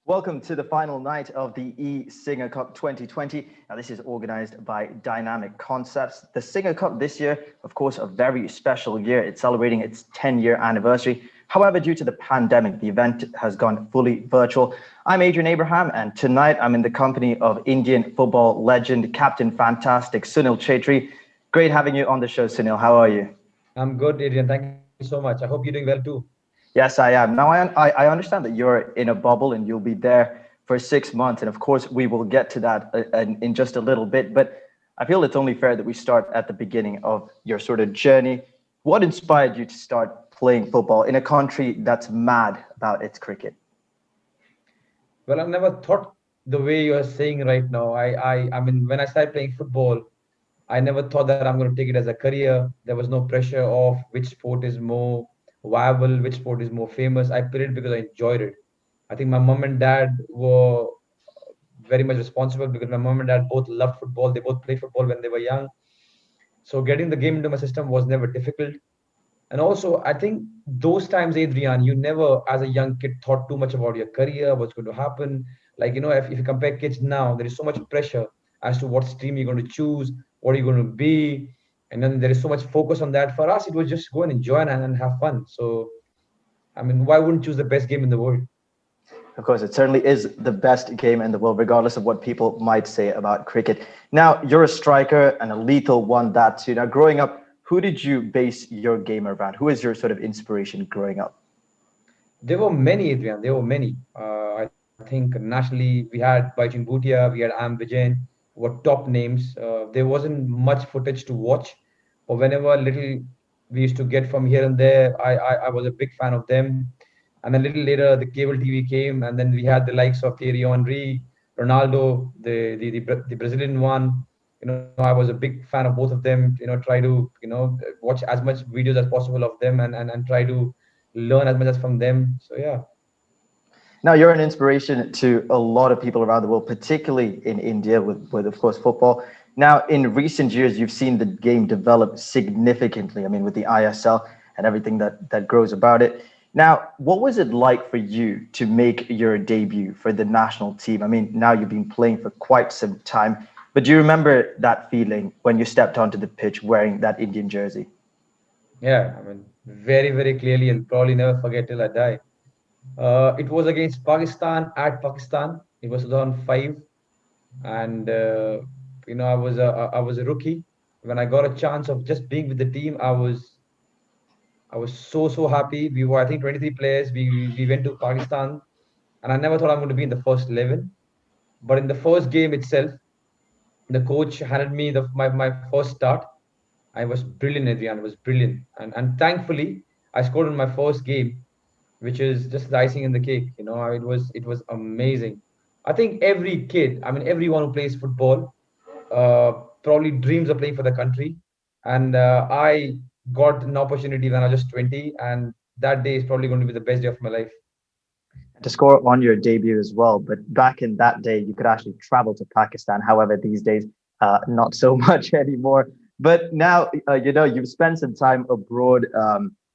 Welcome to the final night of the Singer Cup 2020. Now, this is organized by Dynamic Concepts. The Singer Cup this year, of course, a very special year. It's celebrating its 10-year anniversary. However, due to the pandemic, the event has gone fully virtual. I'm Adrian Abraham, and tonight I'm in the company of Indian football legend, Captain Fantastic, Sunil Chhetri. Great having you on the show, Sunil. How are you? I'm good, Adrian. Thank you so much. I hope you're doing well too. Yes, I am. Now, I understand that you're in a bubble and you'll be there for 6 months. And of course, we will get to that in just a little bit. But I feel it's only fair that we start at the beginning of your sort of journey. What inspired you to start playing football in a country that's mad about its cricket? Well, I've never thought the way you are saying right now. I mean, when I started playing football, I never thought that I'm going to take it as a career. There was no pressure of which sport is more viable, which sport is more famous. I played it because I enjoyed it. I think my mom and dad were very much responsible because my mom and dad both loved football. They both played football when they were young. So getting the game into my system was never difficult. And also, I think those times, Adrian, you never, as a young kid, thought too much about your career, what's going to happen. Like, if you compare kids now, there is so much pressure as to what stream you're going to choose, what are you going to be. And then there is so much focus on that. For us, it was just go and enjoy and have fun. So, I mean, why wouldn't choose the best game in the world? Of course, it certainly is the best game in the world, regardless of what people might say about cricket. Now, you're a striker and a lethal one, that too. Now, growing up, who did you base your game around? Who is your sort of inspiration growing up? There were many, Adrian. There were many. I think nationally we had Baichung Bhutia, we had Am Vijayan, were top names. There wasn't much footage to watch, but whenever little we used to get from here and there, I was a big fan of them. And then a little later, the cable TV came, and then we had the likes of Thierry Henry, Ronaldo, the Brazilian one. I was a big fan of both of them. Try to watch as much videos as possible of them and try to learn as much as from them. So yeah. Now, you're an inspiration to a lot of people around the world, particularly in India with of course, football. Now, in recent years, you've seen the game develop significantly. I mean, with the ISL and everything that grows about it. Now, what was it like for you to make your debut for the national team? I mean, now you've been playing for quite some time, but do you remember that feeling when you stepped onto the pitch wearing that Indian jersey? Yeah, I mean, very, very clearly, and probably never forget till I die. It was against Pakistan at Pakistan. It was 2005, and I was a rookie. When I got a chance of just being with the team, I was so happy. We were, I think, 23 players. We went to Pakistan, and I never thought I'm going to be in the first 11. But in the first game itself, the coach handed me my first start. I was brilliant, Adrian. It was brilliant, and thankfully, I scored in my first game, which is just the icing in the cake. It was amazing. I think every kid, I mean, everyone who plays football, uh, probably dreams of playing for the country. And I got an opportunity when I was just 20, and that day is probably going to be the best day of my life. To score on your debut as well. But back in that day, you could actually travel to Pakistan. However, these days, not so much anymore. But now, you've spent some time abroad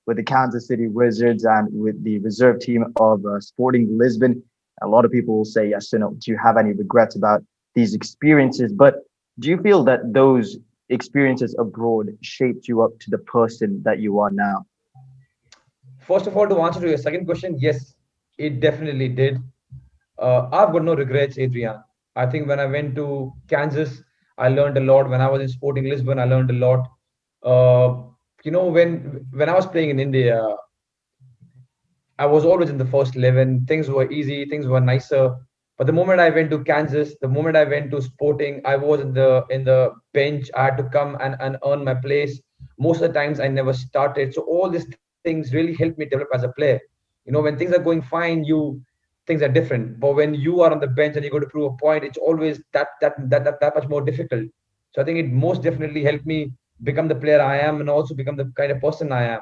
with the Kansas City Wizards and with the reserve team of Sporting Lisbon. A lot of people will say, yes, do you have any regrets about these experiences? But do you feel that those experiences abroad shaped you up to the person that you are now? First of all, to answer to your second question, yes, it definitely did. I've got no regrets, Adrian. I think when I went to Kansas, I learned a lot. When I was in Sporting Lisbon, I learned a lot. When I was playing in India, I was always in the first 11. Things were easy, things were nicer. But the moment I went to Kansas, the moment I went to Sporting, I was in the bench. I had to come and earn my place. Most of the times, I never started. So all these things really helped me develop as a player. When things are going fine, things are different. But when you are on the bench and you got to prove a point, it's always that much more difficult. So I think it most definitely helped me become the player I am and also become the kind of person I am.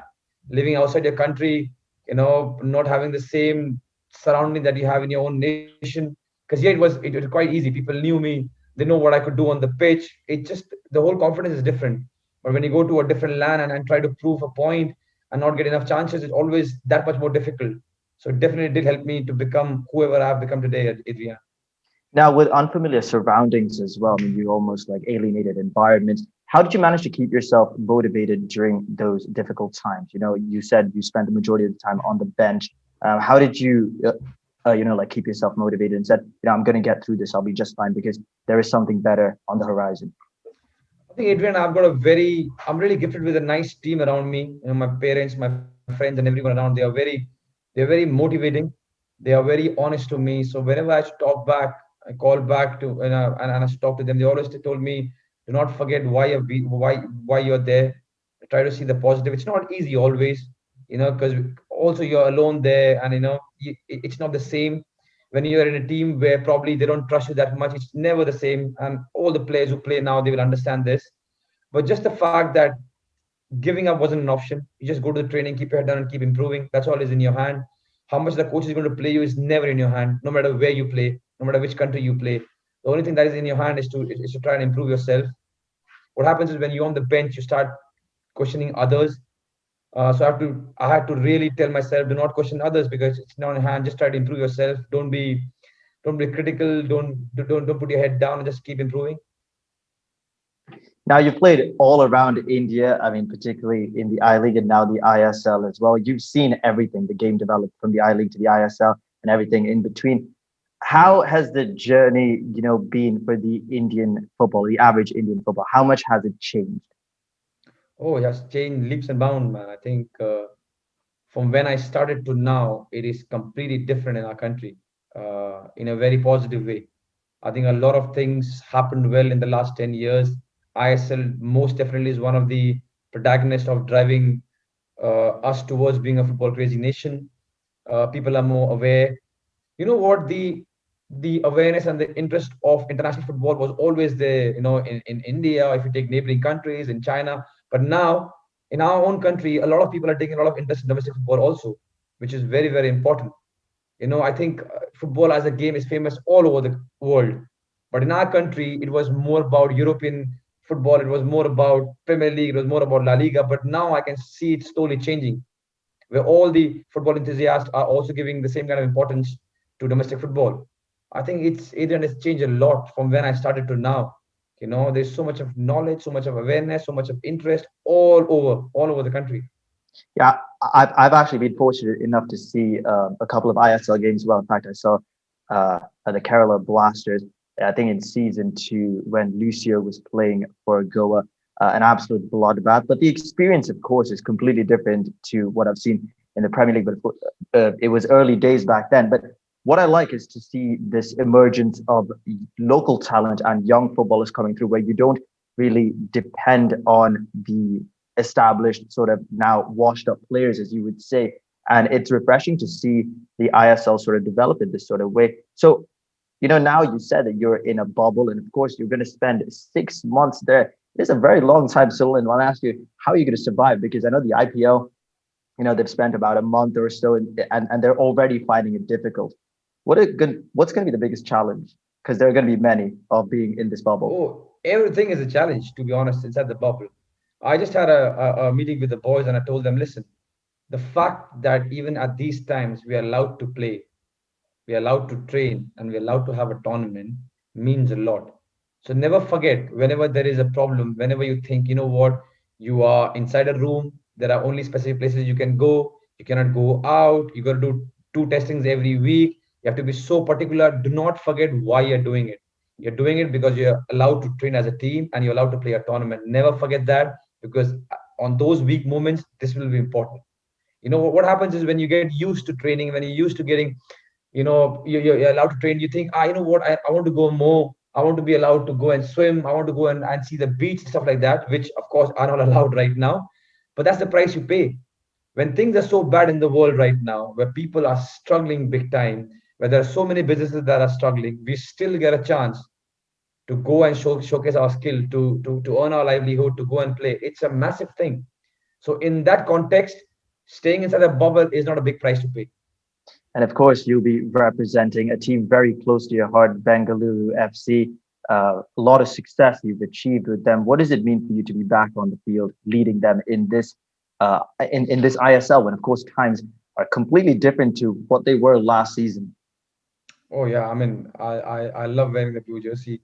Living outside your country, not having the same surrounding that you have in your own nation. Because yeah, it was quite easy. People knew me, they know what I could do on the pitch. It just the whole confidence is different. But when you go to a different land and try to prove a point and not get enough chances, it's always that much more difficult. So it definitely did help me to become whoever I've become today, Adrian. Now, with unfamiliar surroundings as well, I mean, you almost like alienated environments. How did you manage to keep yourself motivated during those difficult times? You know, you said you spent the majority of the time on the bench. How did you, like keep yourself motivated and said, I'm going to get through this. I'll be just fine because there is something better on the horizon. I think, Adrian, I'm really gifted with a nice team around me. You know, my parents, my friends, and everyone around. They're very motivating. They are very honest to me. So whenever I talk back, I call back to, and I talk to them. They always told me, do not forget why you're there. Try to see the positive. It's not easy always, because also you're alone there, and it's not the same when you're in a team where probably they don't trust you that much. It's never the same, and all the players who play now, they will understand this. But just the fact that giving up wasn't an option. You just go to the training, keep your head down, and keep improving. That's all is in your hand. How much the coach is going to play you is never in your hand, no matter where you play, no matter which country you play. The only thing that is in your hand is to try and improve yourself. What happens is when you're on the bench, you start questioning others. So I had to really tell myself, do not question others because it's not in your hand. Just try to improve yourself. Don't be critical. Don't put your head down and just keep improving. Now, you've played all around India, I mean, particularly in the I League and now the ISL as well. You've seen everything, the game develop from the I League to the ISL and everything in between. How has the journey, been for the Indian football, the average Indian football? How much has it changed? Oh, it has changed leaps and bounds, man. I think from when I started to now, it is completely different in our country in a very positive way. I think a lot of things happened well in the last 10 years. ISL most definitely is one of the protagonists of driving us towards being a football crazy nation. People are more aware. You know what? The awareness and the interest of international football was always there, in India, if you take neighboring countries, in China. But now, in our own country, a lot of people are taking a lot of interest in domestic football also, which is very, very important. I think football as a game is famous all over the world. But in our country, it was more about European football. It was more about Premier League. It was more about La Liga. But now I can see it slowly changing, where all the football enthusiasts are also giving the same kind of importance to domestic football. I think Adrian has changed a lot from when I started to now. There's so much of knowledge, so much of awareness, so much of interest all over the country. Yeah, I've actually been fortunate enough to see a couple of ISL games. Well, in fact, I saw the Kerala Blasters. I think in season 2 when Lucio was playing for Goa, an absolute bloodbath. But the experience, of course, is completely different to what I've seen in the Premier League. But it was early days back then. But what I like is to see this emergence of local talent and young footballers coming through, where you don't really depend on the established, sort of now washed up players, as you would say. And it's refreshing to see the ISL sort of develop in this sort of way. So, now you said that you're in a bubble, and of course, you're going to spend 6 months there. It's a very long time, Sunil, and I'll ask you, how are you going to survive? Because I know the IPL, they've spent about a month or so, and they're already finding it difficult. What's going to be the biggest challenge? Because there are going to be many of being in this bubble. Oh, everything is a challenge, to be honest, inside the bubble. I just had a meeting with the boys and I told them, listen, the fact that even at these times we are allowed to play, we are allowed to train, and we're allowed to have a tournament means a lot. So never forget, whenever there is a problem, whenever you think, you know what, you are inside a room, there are only specific places you can go, you cannot go out, you got to do 2 testings every week. You have to be so particular. Do not forget why you're doing it. You're doing it because you're allowed to train as a team and you're allowed to play a tournament. Never forget that, because on those weak moments, this will be important. What happens is when you get used to training, when you're used to getting, you're allowed to train, you think, you know what, I want to go more. I want to be allowed to go and swim. I want to go and see the beach, stuff like that, which of course are not allowed right now. But that's the price you pay. When things are so bad in the world right now, where people are struggling big time, where there are so many businesses that are struggling, we still get a chance to go and showcase our skill, to earn our livelihood, to go and play. It's a massive thing. So in that context, staying inside a bubble is not a big price to pay. And of course, you'll be representing a team very close to your heart, Bengaluru FC. A lot of success you've achieved with them. What does it mean for you to be back on the field, leading them in this ISL, when of course times are completely different to what they were last season. Oh yeah, I mean, I love wearing the blue jersey.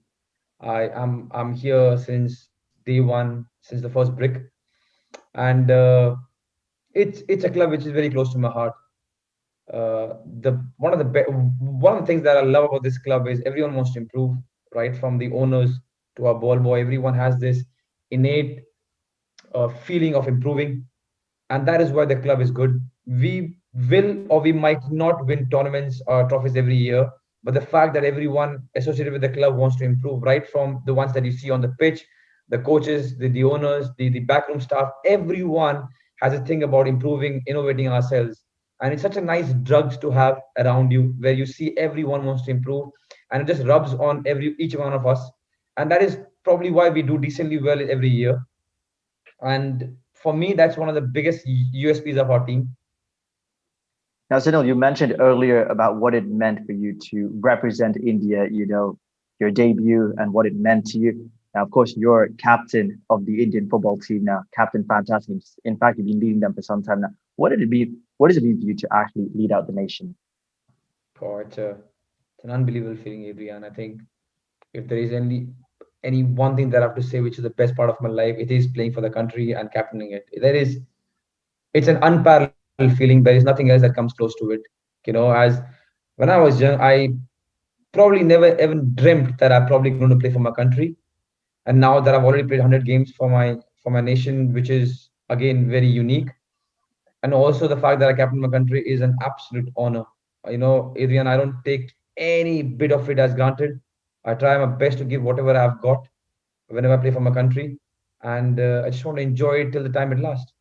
I'm here since day one, since the first brick, and it's a club which is very close to my heart. The one of the things that I love about this club is everyone wants to improve, right? From the owners to our ball boy, everyone has this innate feeling of improving, and that is why the club is good. We will or we might not win tournaments or trophies every year, but the fact that everyone associated with the club wants to improve, right from the ones that you see on the pitch, the coaches, the owners, the backroom staff, everyone has a thing about improving, innovating ourselves. And it's such a nice drugs to have around you where you see everyone wants to improve and it just rubs on every each one of us. And that is probably why we do decently well every year. And for me, that's one of the biggest USPs of our team. Now, Sunil, you mentioned earlier about what it meant for you to represent India, your debut and what it meant to you. Now, of course, you're captain of the Indian football team now, Captain Fantastic. In fact, you've been leading them for some time now. What does it mean for you to actually lead out the nation? Oh, it's an unbelievable feeling, Adrian. I think if there is any one thing that I have to say, which is the best part of my life, it is playing for the country and captaining it. It's an unparalleled feeling. There is nothing else that comes close to it. As when I was young, I probably never even dreamt that I'm probably going to play for my country. And now that I've already played 100 games for my nation, which is again very unique, and also the fact that I captain my country is an absolute honor. Adrian, I don't take any bit of it as granted. I try my best to give whatever I've got whenever I play for my country, and I just want to enjoy it till the time it lasts.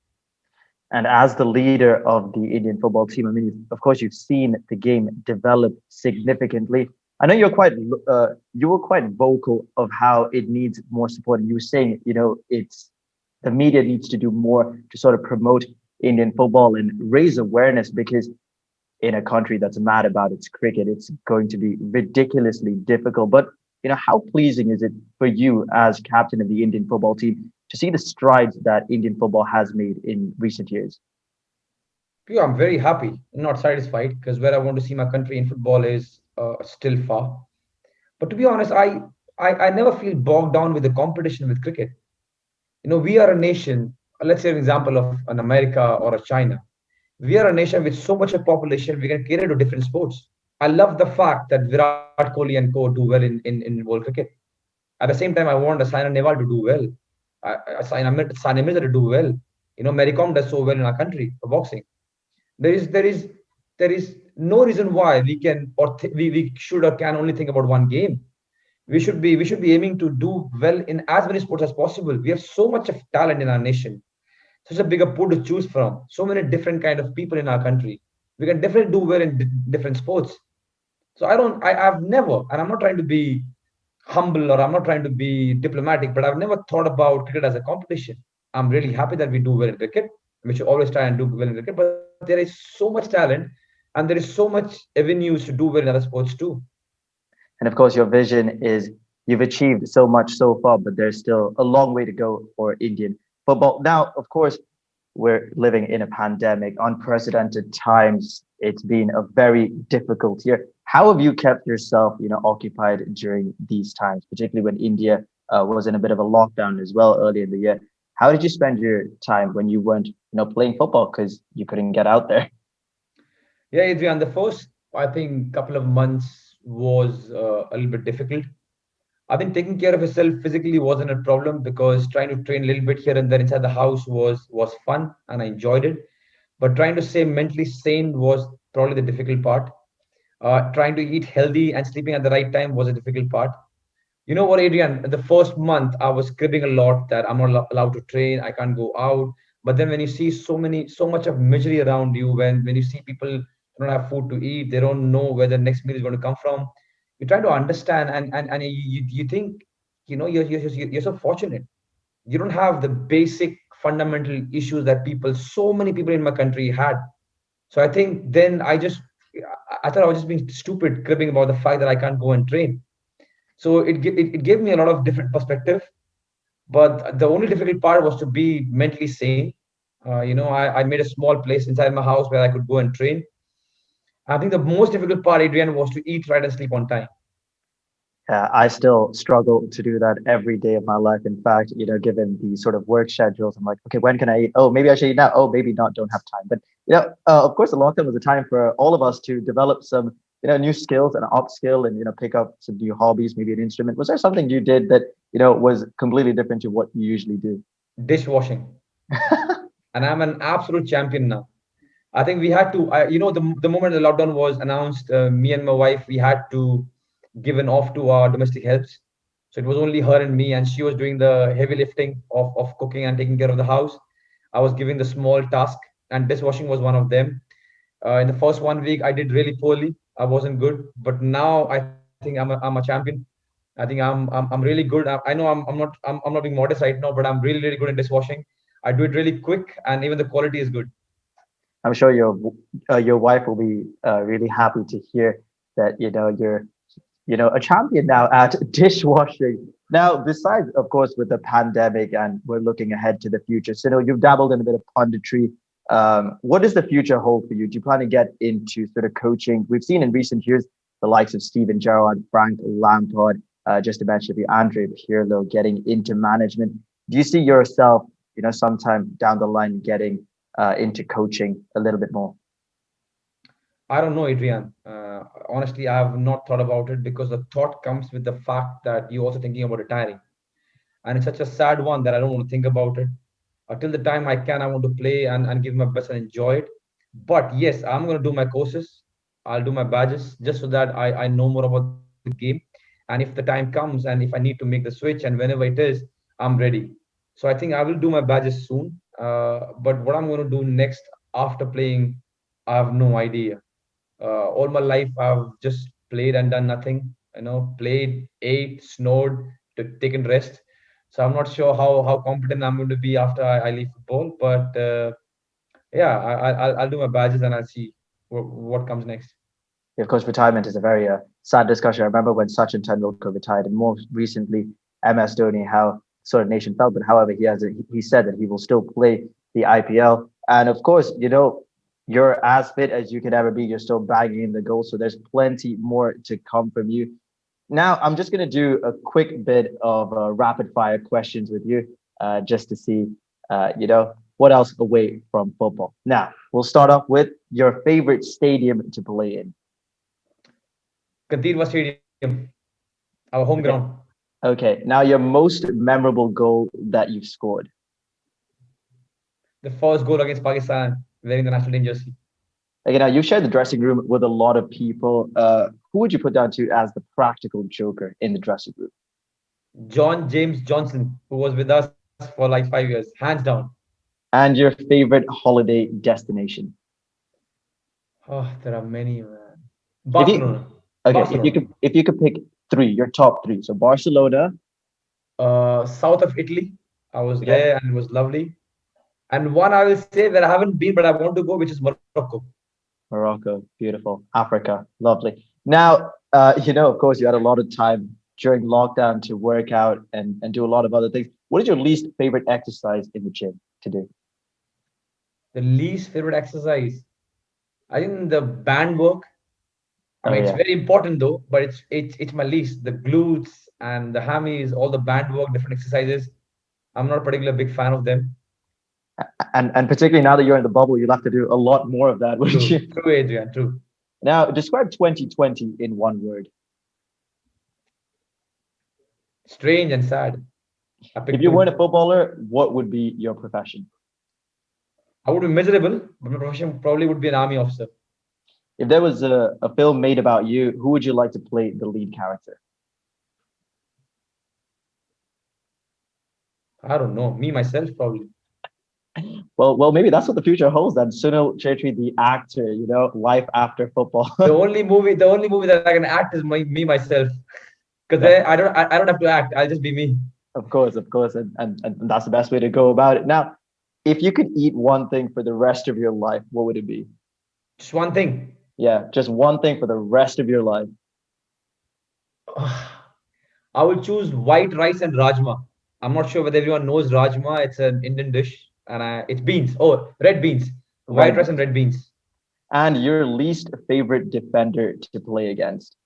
And as the leader of the Indian football team, I mean, of course, you've seen the game develop significantly. I know you were quite vocal of how it needs more support. And you were saying, it's the media needs to do more to sort of promote Indian football and raise awareness because in a country that's mad about its cricket, it's going to be ridiculously difficult. But how pleasing is it for you as captain of the Indian football team to see the strides that Indian football has made in recent years? Yeah, I'm very happy, not satisfied, because where I want to see my country in football is still far. But to be honest, I never feel bogged down with the competition with cricket. We are a nation, let's say an example of an America or a China. We are a nation with so much of population, we can cater to different sports. I love the fact that Virat Kohli and co do well in world cricket. At the same time, I want a Saina Nehwal to do well. Sania Mirza to do well. Mary Kom does so well in our country for boxing. There is there is there is no reason why we can or we should or can only think about one game. We should be aiming to do well in as many sports as possible. We have so much of talent in our nation, such a bigger pool to choose from, so many different kind of people in our country. We can definitely do well in different sports. So I've never, and I'm not trying to be humble or I'm not trying to be diplomatic, but I've never thought about cricket as a competition. I'm really happy that we do well in cricket. We should always try and do well in cricket, but there is so much talent and there is so much avenues to do well in other sports too. And of course, your vision is you've achieved so much so far, but there's still a long way to go for Indian football. Now, of course, we're living in a pandemic, unprecedented times. It's been a very difficult year. How have you kept yourself, occupied during these times, particularly when India was in a bit of a lockdown as well earlier in the year? How did you spend your time when you weren't, playing football because you couldn't get out there? Yeah, Adrian, the first, I think, couple of months was a little bit difficult. I think taking care of yourself physically wasn't a problem because trying to train a little bit here and there inside the house was fun and I enjoyed it. But trying to stay mentally sane was probably the difficult part. Trying to eat healthy and sleeping at the right time was a difficult part. You know what, Adrian? The first month I was cribbing a lot that I'm not allowed to train, I can't go out. But then when you see so much of misery around you, when you see people don't have food to eat, they don't know where the next meal is going to come from. You try to understand, and you think, you're so fortunate. You don't have the basic fundamental issues that so many people in my country had. So I think then I thought I was just being stupid, cribbing about the fact that I can't go and train. So it gave me a lot of different perspective. But the only difficult part was to be mentally sane I made a small place inside my house where I could go and train. I think the most difficult part, Adrian, was to eat right and sleep on time. I still struggle to do that every day of my life. In fact, given the sort of work schedules, I'm like, okay, when can I eat? Oh, maybe I should eat now. Oh, maybe not. Don't have time. But of course, the lockdown was a time for all of us to develop some, new skills and upskill and pick up some new hobbies, maybe an instrument. Was there something you did that was completely different to what you usually do? Dishwashing. And I'm an absolute champion now. I think we had to, the moment the lockdown was announced, me and my wife, we had to give an off to our domestic helps. So it was only her and me, and she was doing the heavy lifting of cooking and taking care of the house. I was giving the small task, and dishwashing was one of them. In the first 1 week, I did really poorly. I wasn't good, but now I think I'm a champion. I think I'm really good. I know I'm not being modest right now, but I'm really good in dishwashing. I do it really quick, and even the quality is good. I'm sure your wife will be really happy to hear that you're a champion now at dishwashing. Now, besides, of course, with the pandemic, and we're looking ahead to the future. So, you've dabbled in a bit of punditry. What does the future hold for you? Do you plan to get into sort of coaching? We've seen in recent years the likes of Steven Gerrard, Frank Lampard, just to mention Andre Pirlo getting into management. Do you see yourself, sometime down the line getting into coaching a little bit more? I don't know, Adrian. Honestly, I have not thought about it because the thought comes with the fact that you're also thinking about retiring. And it's such a sad one that I don't want to think about it. Until the time I can, I want to play and give my best and enjoy it. But yes, I'm going to do my courses. I'll do my badges just so that I know more about the game. And if the time comes and if I need to make the switch and whenever it is, I'm ready. So I think I will do my badges soon. But what I'm going to do next after playing, I have no idea. All my life I've just played and done nothing. Played, ate, snored, taken rest. So I'm not sure how competent I'm going to be after I leave football. But yeah, I'll do my badges and I'll see what comes next. Of course, retirement is a very sad discussion. I remember when Sachin Tendulkar retired, and more recently MS Dhoni, how sort of nation felt. But however, he said that he will still play the IPL, and of course, you're as fit as you could ever be. You're still bagging in the goals, so there's plenty more to come from you. Now, I'm just going to do a quick bit of rapid fire questions with you, just to see, what else away from football. Now, we'll start off with your favorite stadium to play in. Kantirva Stadium, our home Okay. ground. Okay. Now, your most memorable goal that you've scored. The first goal against Pakistan wearing the national team jersey. Okay. Now, you've shared the dressing room with a lot of people. Who would you put down to as the practical joker in the dressing room? John James Johnson, who was with us for like 5 years, hands down. And your favorite holiday destination? Oh, there are many, man. If you Barcelona. okay, Barcelona. if you could pick three, your top three. So Barcelona. South of Italy. I was Okay. there and it was lovely. And one I will say that I haven't been, but I want to go, which is Morocco. Morocco, beautiful. Africa, lovely. Now, of course, you had a lot of time during lockdown to work out and do a lot of other things. What is your least favorite exercise in the gym to do? The least favorite exercise. I think the band work. I Oh mean, it's yeah. very important though, but it's my least. The glutes and the hammies, all the band work, different exercises. I'm not a particular big fan of them. And particularly now that you're in the bubble, you'll have to do a lot more of that, wouldn't True, you? true, Adrian, true. Now, describe 2020 in one word. Strange and sad. I If picked you weren't two. a footballer, what would be your profession? I would be miserable, but my profession probably would be an army officer. If there was a film made about you, who would you like to play the lead character? I don't know. Me myself, probably. Well, maybe that's what the future holds. Then Sunil Chhetri, the actor, life after football. The only movie that I can act is me myself. Because Yeah, there, I don't have to act. I'll just be me. of course, and that's the best way to go about it. Now, if you could eat one thing for the rest of your life, what would it be? Just one thing. Yeah, just one thing for the rest of your life. I will choose white rice and rajma. I'm not sure whether everyone knows rajma. It's an Indian dish. and it's beans. Oh, red beans, white Red rice and beans. red beans. And your least favorite defender to play against?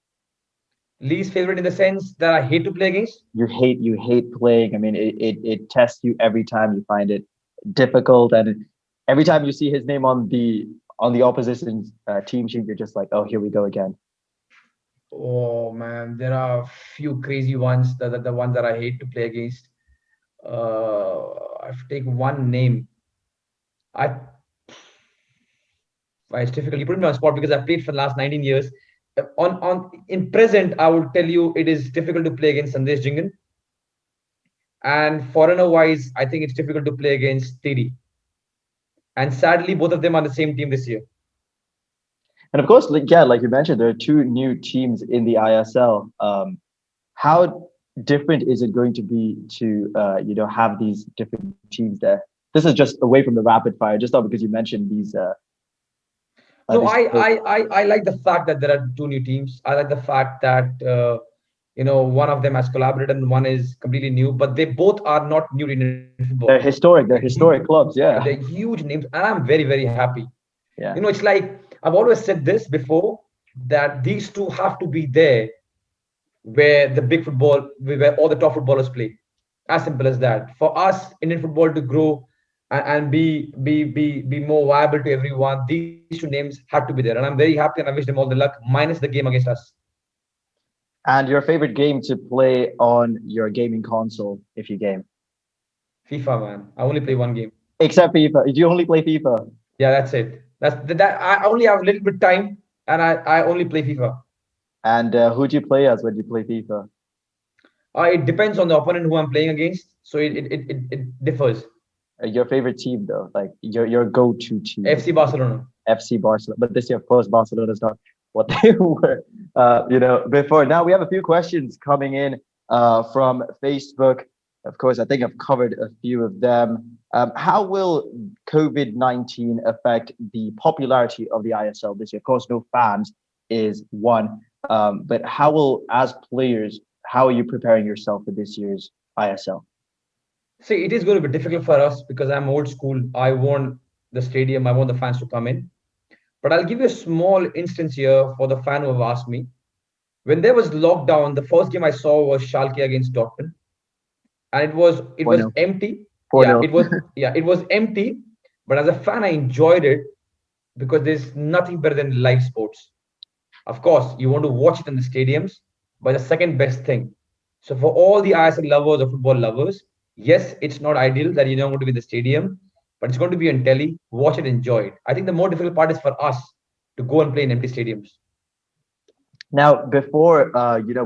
Least favorite in the sense that I hate to play against. You hate playing. I mean, it tests you every time. You find it difficult, and every time you see his name on the opposition's team sheet, you're just like, oh, here we go again. Oh man, there are a few crazy ones. The ones that I hate to play against. I have to take one name. I it's difficult. You put me on spot because I've played for the last 19 years. On in present, I would tell you it is difficult to play against Sandesh Jingan. And foreigner wise, I think it's difficult to play against Tiri. And sadly, both of them are the same team this year. And of course, like, yeah, like you mentioned, there are two new teams in the ISL. How different is it going to be to have these different teams there? This is just away from the rapid fire, just not because you mentioned these. No, these I like the fact that there are two new teams. I like the fact that one of them has collaborated and one is completely new, but they both are not new in football. They're historic. They're historic clubs. Yeah, Yeah, they're huge names, and I'm very, very happy. yeah. It's like I've always said this before that these two have to be there where where all the top footballers play. As simple as that. For us, Indian football to grow and be more viable to everyone, these two names had to be there. And I'm very happy and I wish them all the luck, minus the game against us. And your favorite game to play on your gaming console, if you game? FIFA, man. I only play one game. Except FIFA. Do you only play FIFA? Yeah, that's it. That I only have a little bit time and I only play FIFA. And who do you play as when you play FIFA? It depends on the opponent who I'm playing against. So it differs. Your favorite team, though, like your go-to team? FC Barcelona. FC Barcelona. But this year, of course, Barcelona is not what they were, before. Now we have a few questions coming in from Facebook. Of course, I think I've covered a few of them. How will COVID-19 affect the popularity of the ISL this year? Of course, no fans is one. But as players, how are you preparing yourself for this year's ISL? See, it is going to be difficult for us because I'm old school. I want the stadium, I want the fans to come in. But I'll give you a small instance here for the fan who have asked me. When there was lockdown, the first game I saw was Schalke against Dortmund, and it was empty. 4-0. It was empty. But as a fan, I enjoyed it because there's nothing better than live sports. Of course, you want to watch it in the stadiums, but the second best thing. So for all the ISL lovers or football lovers, yes, it's not ideal that you're not going to be in the stadium, but it's going to be on telly. Watch it, enjoy it. I think the more difficult part is for us to go and play in empty stadiums. Now, before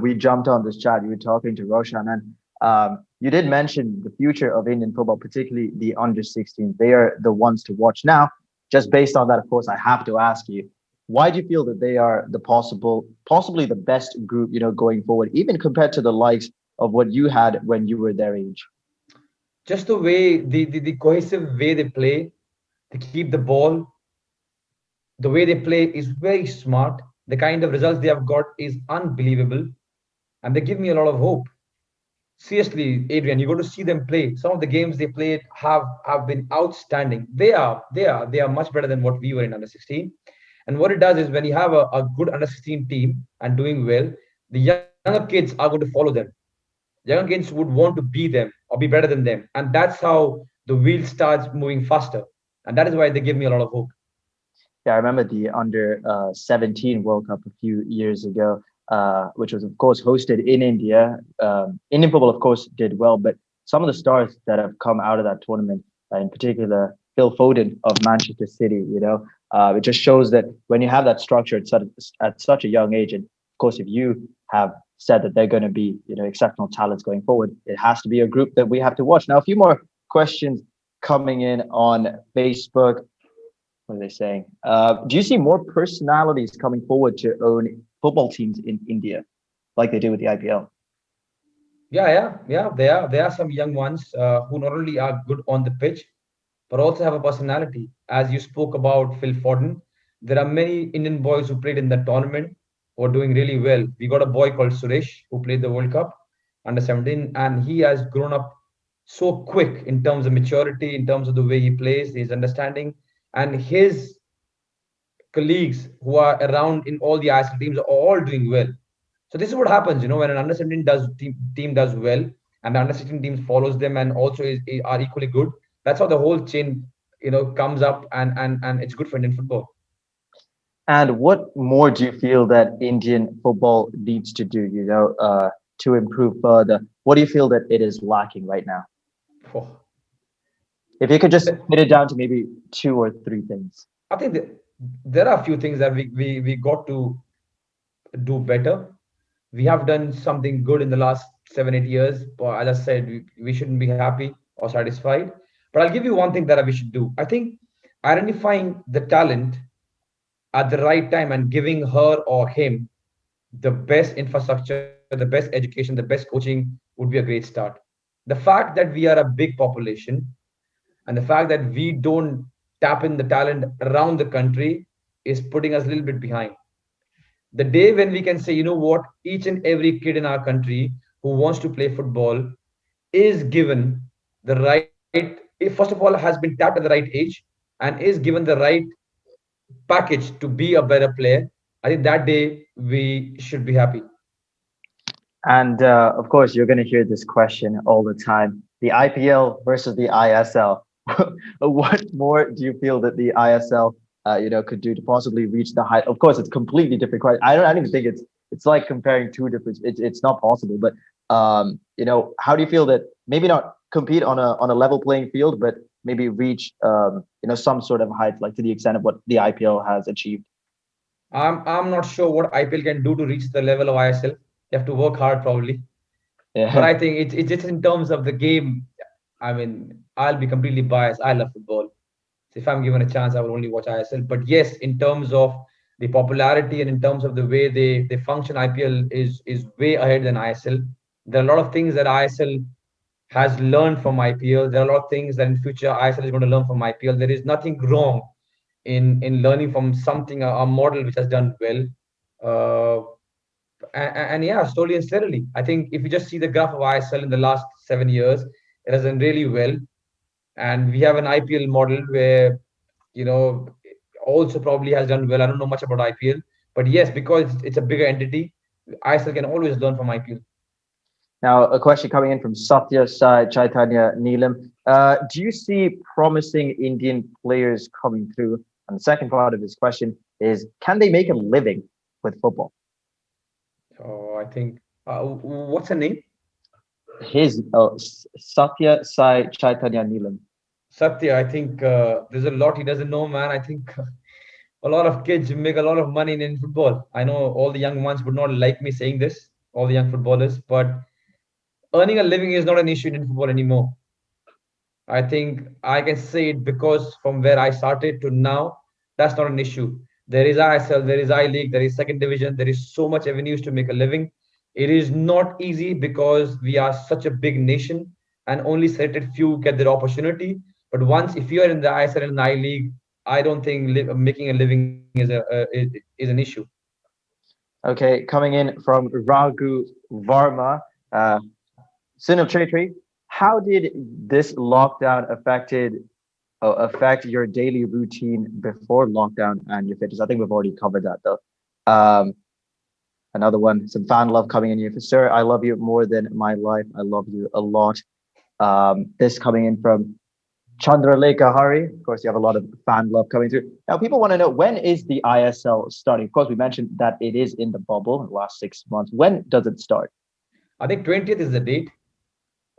we jumped on this chat, you were talking to Roshan, and you did mention the future of Indian football, particularly the under-16. They are the ones to watch now. Just based on that, of course, I have to ask you, why do you feel that they are possibly the best group, going forward, even compared to the likes of what you had when you were their age? Just the way, the cohesive way they play, they keep the ball, the way they play is very smart. The kind of results they have got is unbelievable. And they give me a lot of hope. Seriously, Adrian, you got to see them play. Some of the games they played have been outstanding. They are much better than what we were in under 16. And what it does is when you have a good under 16 team and doing well, the younger kids are going to follow them. Younger kids would want to be them or be better than them. And that's how the wheel starts moving faster. And that is why they give me a lot of hope. Yeah, I remember the under 17 World Cup a few years ago, which was, of course, hosted in India. Indian football, of course, did well, but some of the stars that have come out of that tournament, in particular, Phil Foden of Manchester City, it just shows that when you have that structure at such a young age, and of course, if you have said that they're going to be, exceptional talents going forward, it has to be a group that we have to watch. Now, a few more questions coming in on Facebook. What are they saying? Do you see more personalities coming forward to own football teams in India, like they do with the IPL? Yeah. There are some young ones who not only are good on the pitch, but also have a personality. As you spoke about Phil Foden, there are many Indian boys who played in the tournament who are doing really well. We got a boy called Suresh who played the World Cup under 17, and he has grown up so quick in terms of maturity, in terms of the way he plays, his understanding, and his colleagues who are around in all the ISL teams are all doing well. So this is what happens, when an under 17 team does well, and the under 16 teams follows them and also are equally good. That's how the whole chain, comes up, and it's good for Indian football. And what more do you feel that Indian football needs to do, to improve further? What do you feel that it is lacking right now? Oh. If you could just put it down to maybe two or three things. I think that there are a few things that we got to do better. We have done something good in the last 7 8 years, but as I said, we shouldn't be happy or satisfied. But I'll give you one thing that we should do. I think identifying the talent at the right time and giving her or him the best infrastructure, the best education, the best coaching would be a great start. The fact that we are a big population and the fact that we don't tap in the talent around the country is putting us a little bit behind. The day when we can say, you know what, each and every kid in our country who wants to play football is given the right, first of all, has been tapped at the right age and is given the right package to be a better player, I think that day we should be happy. And of course, you're going to hear this question all the time: the IPL versus the ISL. What more do you feel that the ISL, could do to possibly reach the height? Of course, it's completely different. I don't even think it's like comparing two different. It's not possible. But how do you feel that maybe not compete on a level playing field, but maybe reach some sort of height, like to the extent of what the IPL has achieved? I'm not sure what IPL can do to reach the level of ISL. You have to work hard probably. But Yeah. I think it's just in terms of the game. I mean, I'll be completely biased. I love football. So if I'm given a chance, I will only watch ISL. But yes, in terms of the popularity and in terms of the way they function, IPL is way ahead than ISL. There are a lot of things that ISL has learned from IPL. There are a lot of things that in future ISL is going to learn from IPL. There is nothing wrong in learning from something, a model which has done well. Uh, and yeah, slowly and steadily. I think if you just see the graph of ISL in the last 7 years, it has done really well. And we have an IPL model where, you know, also probably has done well. I don't know much about IPL, but yes, because it's a bigger entity, ISL can always learn from IPL. Now, a question coming in from Satya Sai Chaitanya Neelam. Do you see promising Indian players coming through? And the second part of his question is, can they make a living with football? So I think, what's her name? His Satya Sai Chaitanya Neelam. Satya. I think there's a lot he doesn't know, man. I think a lot of kids make a lot of money in football. I know all the young ones would not like me saying this, all the young footballers, but earning a living is not an issue in football anymore. I think I can say it because from where I started to now, that's not an issue. There is ISL, there is I League, there is second division, there is so much avenues to make a living. It is not easy because we are such a big nation and only selected few get their opportunity. But once, if you are in the ISL and I League, I don't think making a living is an issue. Okay, coming in from Raghu Varma. Uh, Sunil Chhetri, how did this lockdown affect your daily routine before lockdown and your fitness? I think we've already covered that though. Um, Another one, some fan love coming in here. Sir, I love you more than my life. I love you a lot. This coming in from Chandralekha Hari. Of course, you have a lot of fan love coming through. Now, people want to know, when is the ISL starting? Of course, we mentioned that it is in the bubble in the last 6 months. When does it start? I think 20th is the date.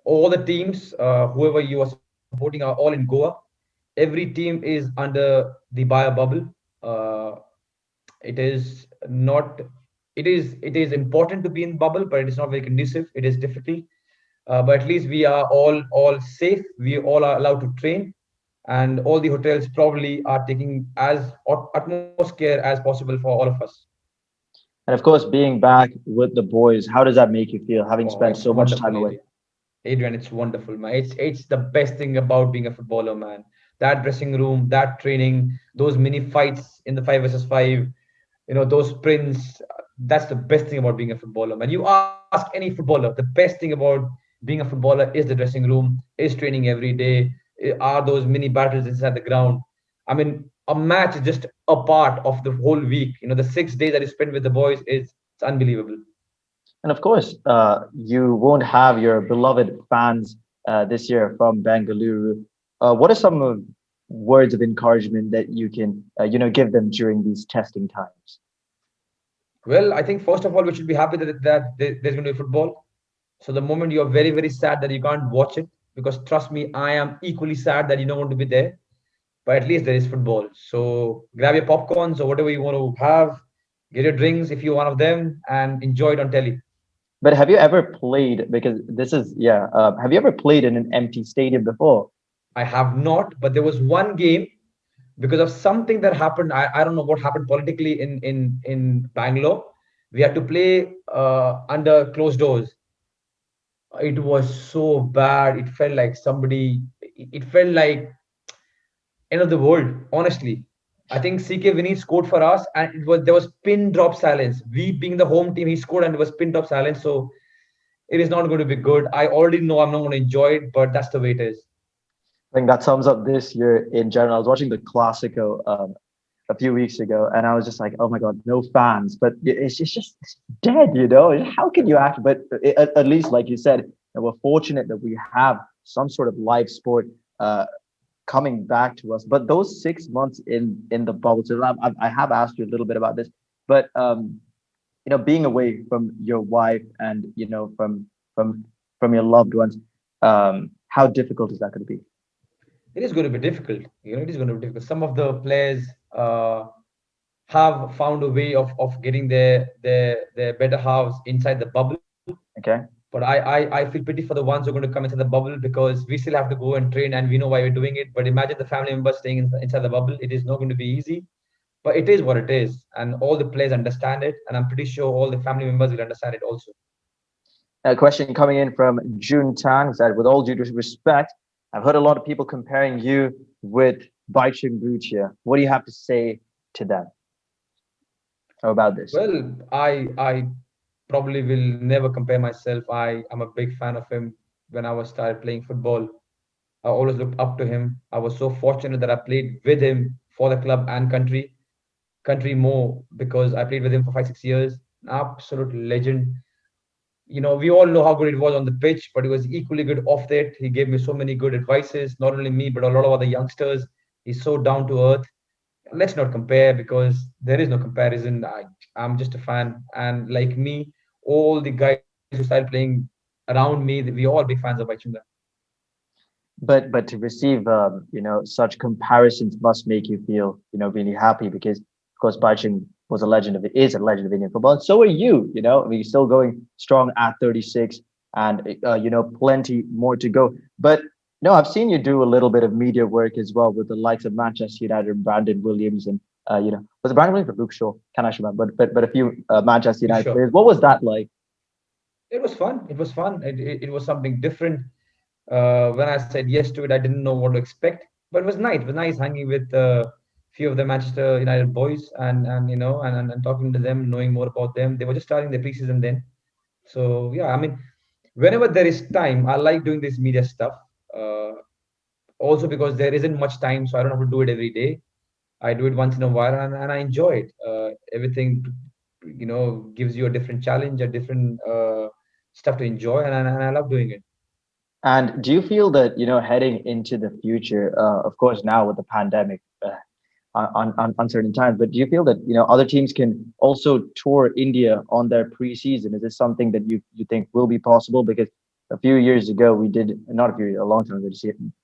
All the teams, whoever you are supporting, are all in Goa. Every team is under the buyer bubble. Uh, it is not. It is important to be in bubble, but it is not very conducive. It is difficult. But at least we are all safe. We all are allowed to train, and all the hotels probably are taking as utmost care as possible for all of us. And of course, being back with the boys, how does that make you feel, having Oh, spent it's so much time wonderful, away? Adrian. Adrian, it's wonderful, man. It's the best thing about being a footballer, man. That dressing room, that training, those mini fights in the 5 versus 5, those sprints. That's the best thing about being a footballer, man. You ask any footballer, the best thing about being a footballer is the dressing room, is training every day, are those mini battles inside the ground. I mean, a match is just a part of the whole week. The 6 days that you spend with the boys is it's unbelievable. And of course, you won't have your beloved fans this year from Bengaluru. What are some of words of encouragement that you can, give them during these testing times? Well, I think first of all we should be happy that there's going to be football. So the moment you're very, very sad that you can't watch it, because trust me, I am equally sad that you're not going to be there. But at least there is football. So grab your popcorns or whatever you want to have, get your drinks if you're one of them, and enjoy it on telly. But have you ever played? Because this is, yeah. Have you ever played in an empty stadium before? I have not, but there was one game because of something that happened. I don't know what happened politically in Bangalore. We had to play under closed doors. It was so bad. It felt like somebody. It felt like end of the world. Honestly, I think CK Vinny scored for us, and there was pin drop silence. We being the home team, he scored, and there was pin drop silence. So it is not going to be good. I already know I'm not going to enjoy it, but that's the way it is. I think that sums up this year in general. I was watching the Classico a few weeks ago, and I was just like, "Oh my God, no fans!" But it's just dead, you know. How can you act? But at least, like you said, we're fortunate that we have some sort of live sport coming back to us. But those 6 months in the bubble, so I have asked you a little bit about this, but being away from your wife and from your loved ones, how difficult is that going to be? It is going to be difficult. It is going to be difficult. Some of the players have found a way of getting their better halves inside the bubble. Okay. But I feel pity for the ones who are going to come into the bubble, because we still have to go and train and we know why we're doing it. But imagine the family members staying inside the bubble. It is not going to be easy, but it is what it is. And all the players understand it. And I'm pretty sure all the family members will understand it also. A question coming in from June Tan said, with all due respect, I've heard a lot of people comparing you with Baichung Buchia. What do you have to say to them about this? Well, I probably will never compare myself. I am a big fan of him. When I was started playing football, I always looked up to him. I was so fortunate that I played with him for the club and country more, because I played with him for 5 6 years. An absolute legend. We all know how good it was on the pitch, but he was equally good off it. He gave me so many good advices, not only me, but a lot of other youngsters. He's so down to earth. Let's not compare, because there is no comparison. I'm just a fan. And like me, all the guys who started playing around me, we all big fans of Baichunga. But to receive such comparisons must make you feel really happy, because of course Baichung is a legend of Indian football, and so are you. I mean, you're still going strong at 36, and plenty more to go. But no, I've seen you do a little bit of media work as well with the likes of Manchester United and Brandon Williams, and was it Brandon Williams or Luke Shaw? Can I remember? But a few Manchester United Sure. players. What was that like? It was fun. It was fun. It was something different. When I said yes to it, I didn't know what to expect, but it was nice. It was nice hanging with a few of the Manchester United boys, and talking to them, knowing more about them. They were just starting the preseason then. So yeah, I mean, whenever there is time, I like doing this media stuff. Uh, Also because there isn't much time, so I don't have to do it every day. I do it once in a while, and I enjoy it. Everything, gives you a different challenge, a different stuff to enjoy, and I love doing it. And do you feel that, heading into the future, of course, now with the pandemic, on uncertain times, but do you feel that, other teams can also tour India on their preseason? Is this something that you think will be possible? Because a few years ago, we did, not a few years, a long time ago,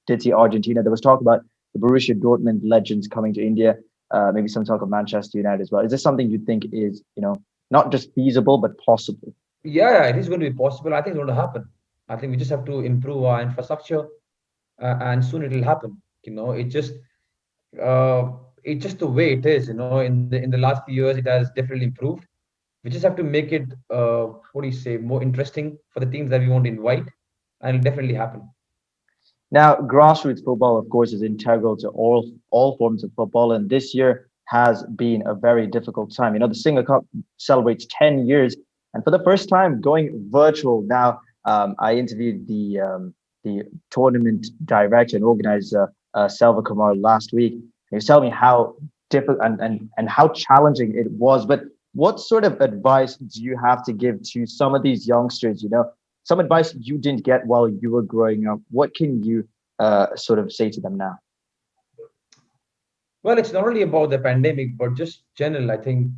did see Argentina. There was talk about the Borussia Dortmund legends coming to India, maybe some talk of Manchester United as well. Is this something you think is, not just feasible, but possible? Yeah, it is going to be possible. I think it's going to happen. I think we just have to improve our infrastructure, and soon it will happen. Uh, it's just the way it is. In the last few years, it has definitely improved. We just have to make it, what do you say, more interesting for the teams that we want to invite, and it'll definitely happen. Now, grassroots football, of course, is integral to all forms of football, and this year has been a very difficult time. The Singer Cup celebrates 10 years, and for the first time, going virtual now. I interviewed the tournament director and organizer, Selva Kumar, last week. He was telling me how difficult and how challenging it was. But what sort of advice do you have to give to some of these youngsters? Some advice you didn't get while you were growing up. What can you sort of say to them now? Well, it's not only about the pandemic, but just general. I think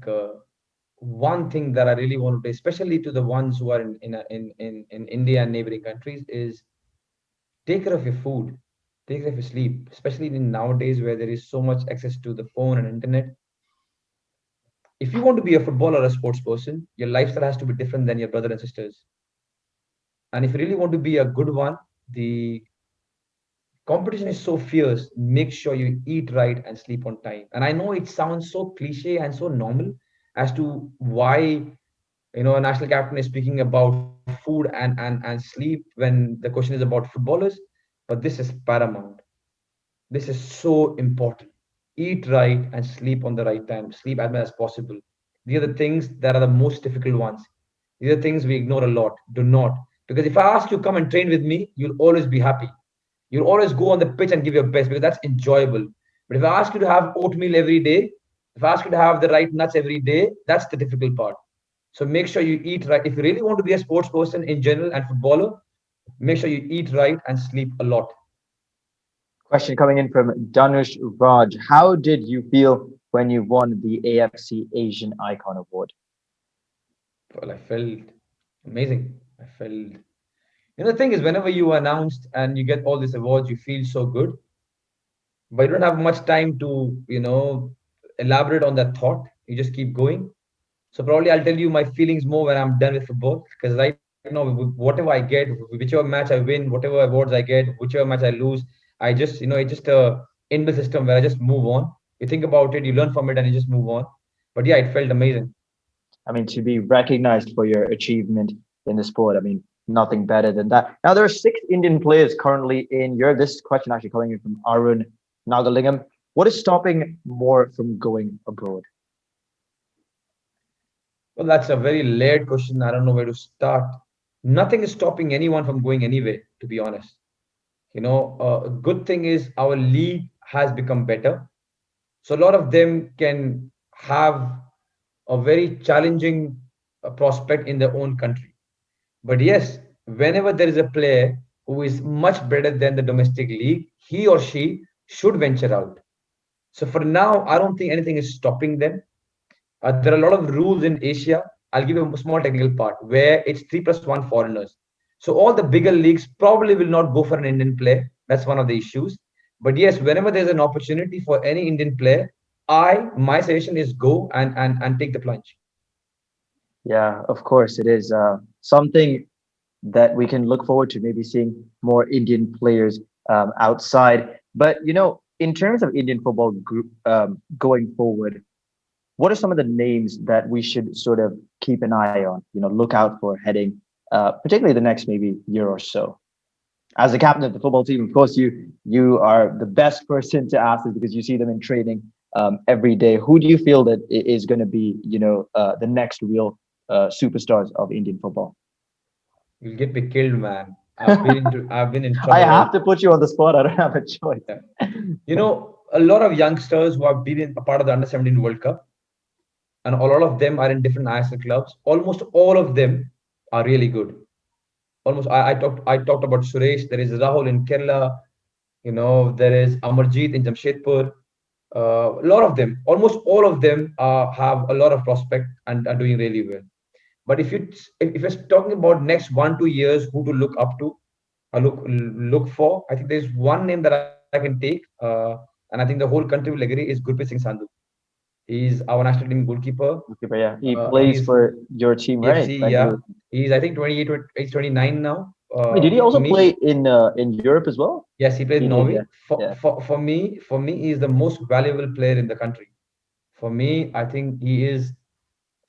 one thing that I really want to say, especially to the ones who are in India and neighboring countries, is take care of your food, take care of your sleep, especially in nowadays where there is so much access to the phone and internet. If you want to be a footballer or a sports person, your lifestyle has to be different than your brother and sisters. And if you really want to be a good one, the competition is so fierce. Make sure you eat right and sleep on time. And I know it sounds so cliche and so normal as to why a national captain is speaking about food and sleep when the question is about footballers, but this is paramount. This is so important. Eat right and sleep on the right time. Sleep as much as possible. These are the things that are the most difficult ones. These are things we ignore a lot. Do not. Because if I ask you come and train with me, you'll always be happy. You'll always go on the pitch and give your best because that's enjoyable. But if I ask you to have oatmeal every day, if I ask you to have the right nuts every day, that's the difficult part. So make sure you eat right. If you really want to be a sports person in general and footballer, make sure you eat right and sleep a lot. Question coming in from Danush Raj. How did you feel when you won the AFC Asian Icon Award? Well, I felt amazing. I felt, the thing is, whenever you are announced and you get all these awards, you feel so good, but you don't have much time to, elaborate on that thought. You just keep going. So probably I'll tell you my feelings more when I'm done with football. Because right now, whatever I get, whichever match I win, whatever awards I get, whichever match I lose, I just, it's just a inbuilt system where I just move on. You think about it, you learn from it, and you just move on. But yeah, it felt amazing. I mean, to be recognized for your achievement in the sport, I mean, nothing better than that. Now, there are 6 Indian players currently in Europe. This question actually coming in from Arun Nagalingam. What is stopping more from going abroad? Well, that's a very layered question. I don't know where to start. Nothing is stopping anyone from going anywhere, to be honest. A good thing is our league has become better. So a lot of them can have a very challenging prospect in their own country. But yes, whenever there is a player who is much better than the domestic league, he or she should venture out. So for now, I don't think anything is stopping them. There are a lot of rules in Asia. I'll give you a small technical part where it's 3+1 foreigners. So all the bigger leagues probably will not go for an Indian player. That's one of the issues. But yes, whenever there's an opportunity for any Indian player, my suggestion is go and take the plunge. Yeah, of course, it is something that we can look forward to, maybe seeing more Indian players outside. But in terms of Indian football group going forward, what are some of the names that we should sort of keep an eye on? Look out for heading, particularly the next maybe year or so. As the captain of the football team, of course, you are the best person to ask this because you see them in training every day. Who do you feel that is going to be, the next real superstars of Indian football? You'll get me killed, man. I've been in I trouble. have to put you on the spot. I don't have a choice. Yeah. A lot of youngsters who have been a part of the Under 17 World Cup, and a lot of them are in different ISL clubs. Almost all of them are really good. Almost I talked about Suresh. There is Rahul in Kerala. There is Amarjeet in Jamshedpur. A lot of them, almost all of them, have a lot of prospect and are doing really well. But if you're talking about next 1-2 years, who to look up to, or look for, I think there's one name that I can take, and I think the whole country will agree is Gurpreet Singh Sandhu. He's our national team goalkeeper. Goalkeeper, yeah. He plays for your team, right? AFC, yeah. Bengaluru. He's I think 28, he's 29 now. Wait, did he For also me, play in Europe as well? yes, he played He in did, Norway. yeah. Yeah. For me, he is the most valuable player in the country. For me, I think he is.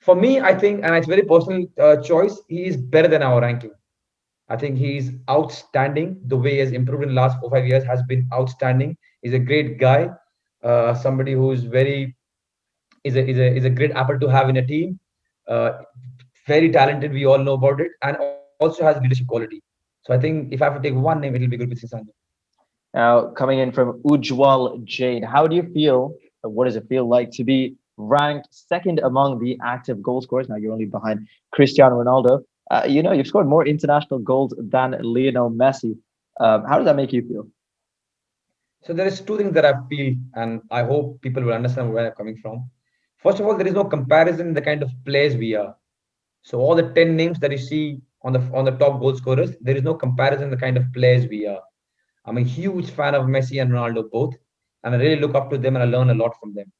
For me, I think, and it's very personal choice. He is better than our ranking. I think he's outstanding. The way he has improved in the last 4-5 years has been outstanding. He's a great guy. Somebody who's very is a great apple to have in a team. Uh, Very talented. We all know about it, and also has leadership quality. So I think if I have to take one name, it'll be Gurpreet Singh Sandhu. Now, coming in from Ujwal Jain, how do you feel? What does it feel like to be ranked second among the active goal scorers? Now, you're only behind Cristiano Ronaldo. You've scored more international goals than Lionel Messi. How does that make you feel? So there is two things that I feel, and I hope people will understand where I'm coming from. First of all, there is no comparison in the kind of players we are. So all the 10 names that you see on the top goal scorers, there is no comparison in the kind of players we are. I'm a huge fan of Messi and Ronaldo both, and I really look up to them and I learn a lot from them.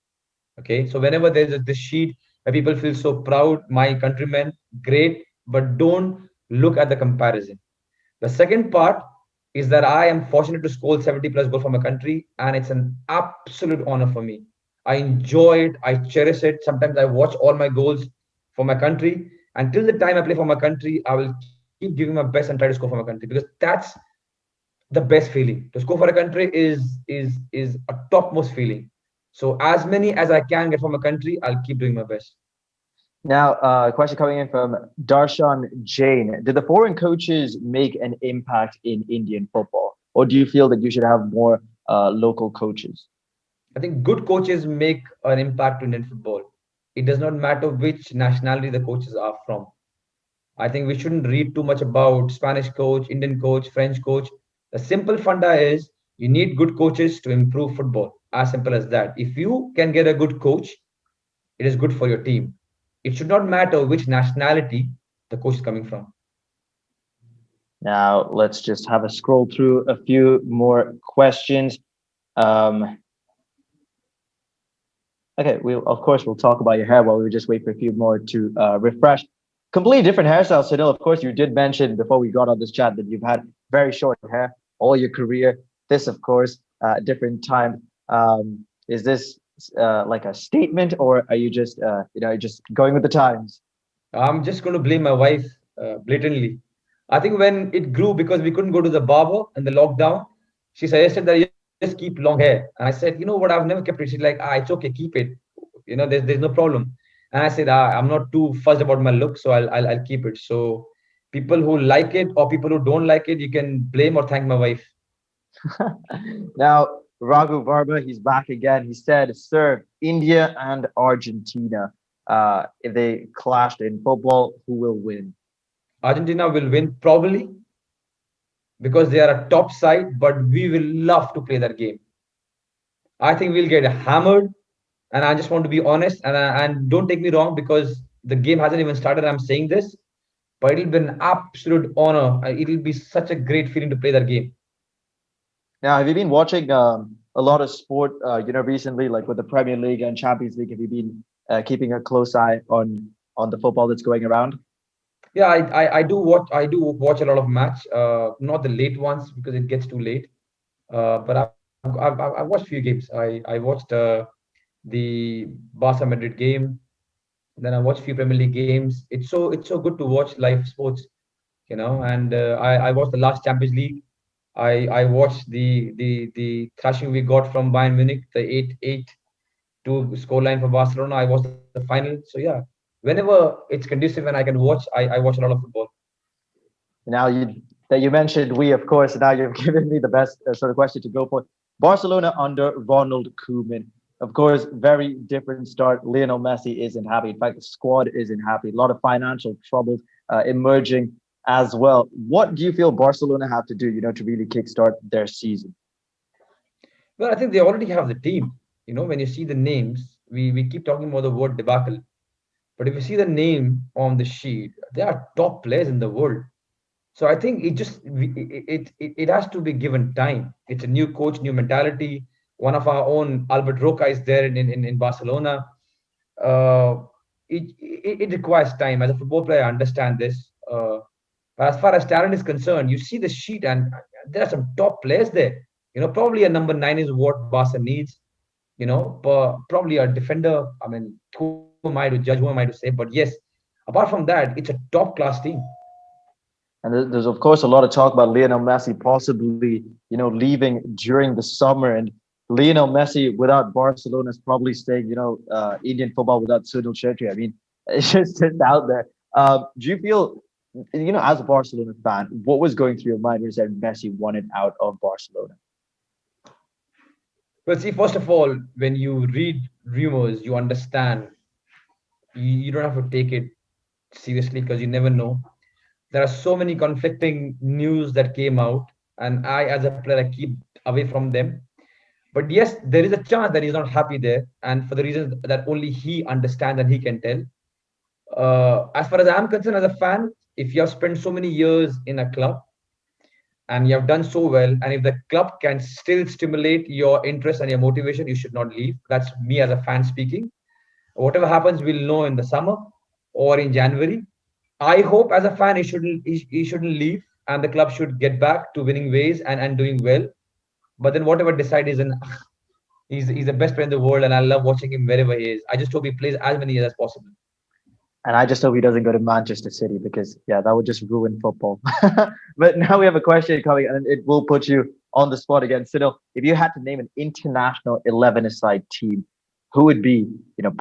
Okay, so whenever there's this sheet where people feel so proud, my countrymen, great, but don't look at the comparison. The second part is that I am fortunate to score 70 plus goals for my country, and it's an absolute honor for me. I enjoy it, I cherish it. Sometimes I watch all my goals for my country. Until the time I play for my country, I will keep giving my best and try to score for my country because that's the best feeling. To score for a country is a topmost feeling. So as many as I can get from a country, I'll keep doing my best. Now, a question coming in from Darshan Jain. Did the foreign coaches make an impact in Indian football? Or do you feel that you should have more local coaches? I think good coaches make an impact in Indian football. It does not matter which nationality the coaches are from. I think we shouldn't read too much about Spanish coach, Indian coach, French coach. The simple funda is you need good coaches to improve football. As simple as that. If you can get a good coach, it is good for your team. It should not matter which nationality the coach is coming from. Now, let's just have a scroll through a few more questions. Um, okay, we'll talk about your hair while we just wait for a few more to refresh. Completely different hairstyle, Sunil. Of course, you did mention before we got on this chat that you've had very short hair all your career. This, of course, different time. Is this like a statement, or are you just going with the times? I'm just going to blame my wife blatantly. I think when it grew because we couldn't go to the barber in the lockdown, she suggested that you just keep long hair. And I said, you know what, I've never kept it. She's like, it's okay, keep it. There's no problem. And I said, I'm not too fussed about my look, so I'll keep it. So people who like it or people who don't like it, you can blame or thank my wife. Now, Raghu Varma, he's back again. He said, "Sir, India and Argentina, if they clashed in football, who will win?" Argentina will win probably because they are a top side, but we will love to play that game. I think we'll get hammered, and I just want to be honest. And don't take me wrong because the game hasn't even started. I'm saying this, but it'll be an absolute honor. It'll be such a great feeling to play that game. Now, have you been watching a lot of sport, recently, like with the Premier League and Champions League? Have you been keeping a close eye on the football that's going around? Yeah, I do watch a lot of match. Not the late ones because it gets too late. But I've watched few games. I watched the Barca Madrid game. Then I watched few Premier League games. It's so good to watch live sports, And I watched the last Champions League. I watched the thrashing we got from Bayern Munich, the 8-8 to scoreline for Barcelona. I watched the final. So yeah, whenever it's conducive and I can watch, I watch a lot of football. Now you mentioned we, of course. Now you've given me the best sort of question to go for. Barcelona under Ronald Koeman. Of course, very different start. Lionel Messi isn't happy. In fact, the squad isn't happy. A lot of financial troubles emerging as well. What do you feel Barcelona have to do, to really kickstart their season? Well, I think they already have the team. When you see the names, we keep talking about the word debacle. But if you see the name on the sheet, they are top players in the world. So I think it has to be given time. It's a new coach, new mentality. One of our own, Albert Roca, is there in Barcelona. Uh, it requires time. As a football player, I understand this. But as far as talent is concerned, you see the sheet and there are some top players there. Probably a number 9 is what Barca needs. But probably a defender. I mean, who am I to judge? Who am I to say? But yes, apart from that, it's a top class team. And there's of course a lot of talk about Lionel Messi possibly, leaving during the summer. And Lionel Messi without Barcelona is probably saying, Indian football without Sunil Chhetri. I mean, it's just out there. Do you feel as a Barcelona fan, what was going through your mind when you said Messi wanted out of Barcelona? Well, see, first of all, when you read rumors, you understand. You don't have to take it seriously because you never know. There are so many conflicting news that came out, and I, as a player, I keep away from them. But yes, there is a chance that he's not happy there, and for the reasons that only he understands and he can tell. As far as I'm concerned, as a fan, if you have spent so many years in a club and you have done so well, and if the club can still stimulate your interest and your motivation, you should not leave. That's me as a fan speaking. Whatever happens, we'll know in the summer or in January. I hope as a fan he shouldn't leave, and the club should get back to winning ways and doing well. But then whatever decide is in he's the best player in the world, and I love watching him wherever he is. I just hope he plays as many years as possible. And I just hope he doesn't go to Manchester City because, yeah, that would just ruin football. But now we have a question coming, and it will put you on the spot again. Sunil, if you had to name an international 11-a-side team, who would be,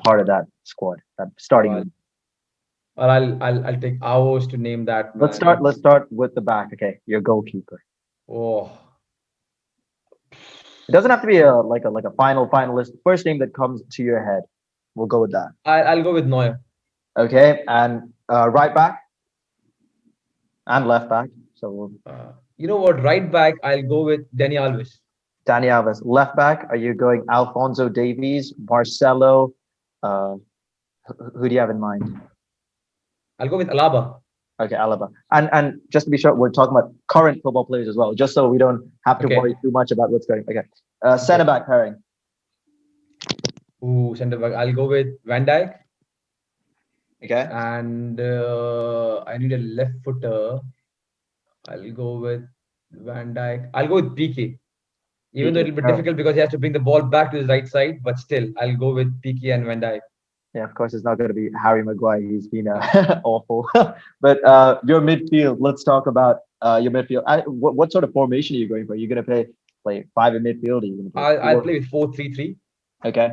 part of that squad, that starting? Well, well, I'll take hours to name that, Let's man. start. Let's start with the back. Okay, your goalkeeper. Oh, It doesn't have to be a final finalist. First name that comes to your head. We'll go with that. I'll go with Neuer. Okay, and right back and left back. So You know what? Right back, I'll go with Dani Alves. Dani Alves. Left back, are you going Alphonso Davies, Marcelo? Who do you have in mind? I'll go with Alaba. Okay, Alaba. And just to be sure, we're talking about current football players as well, just so we don't have to Okay. worry too much about what's going. Okay, centre back pairing. Ooh, centre back. I'll go with Van Dijk. Okay. And I need a left footer. I'll go with Van Dijk. I'll go with PK. Even though it'll be difficult because he has to bring the ball back to his right side, but still, I'll go with PK and Van Dijk. Yeah, of course, it's not going to be Harry Maguire. He's been awful. But your midfield. Let's talk about your midfield. What sort of formation are you going for? Are you going to play five in midfield? Are you going to play I'll play with 4-3-3. Okay.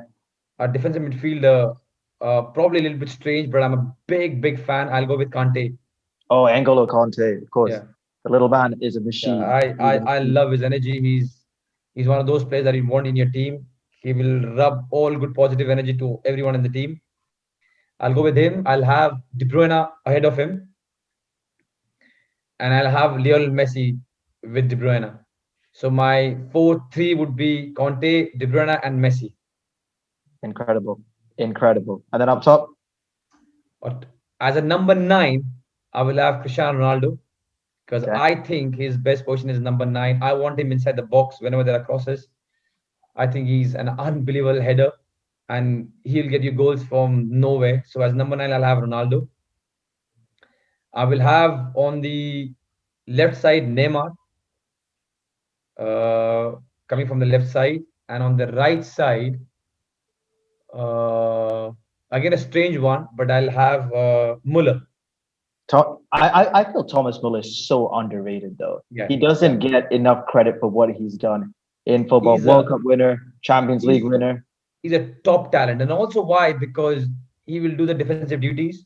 Our defensive midfielder, probably a little bit strange, but I'm a big fan. I'll go with Kante. Oh, N'Golo Kante, of course. Yeah. The little man is a machine. Yeah, I love his energy. He's one of those players that you want in your team. He will rub all good positive energy to everyone in the team. I'll go with him. I'll have De Bruyne ahead of him, and I'll have Lionel Messi with De Bruyne. So my 4-3 would be Conte, De Bruyne, and Messi. Incredible. And then up top? But as a number 9, I will have Cristiano Ronaldo because Okay. I think his best position is number 9. I want him inside the box whenever there are crosses. I think he's an unbelievable header and he'll get you goals from nowhere. So as number 9, I'll have Ronaldo. I will have on the left side Neymar, coming from the left side, and on the right side, again a strange one, but I'll have Muller. I feel Thomas Muller is so underrated, though. Yeah, He doesn't get enough credit for what he's done in football. He's World Cup winner, Champions League he's- winner. He's a top talent, and also why? Because he will do the defensive duties.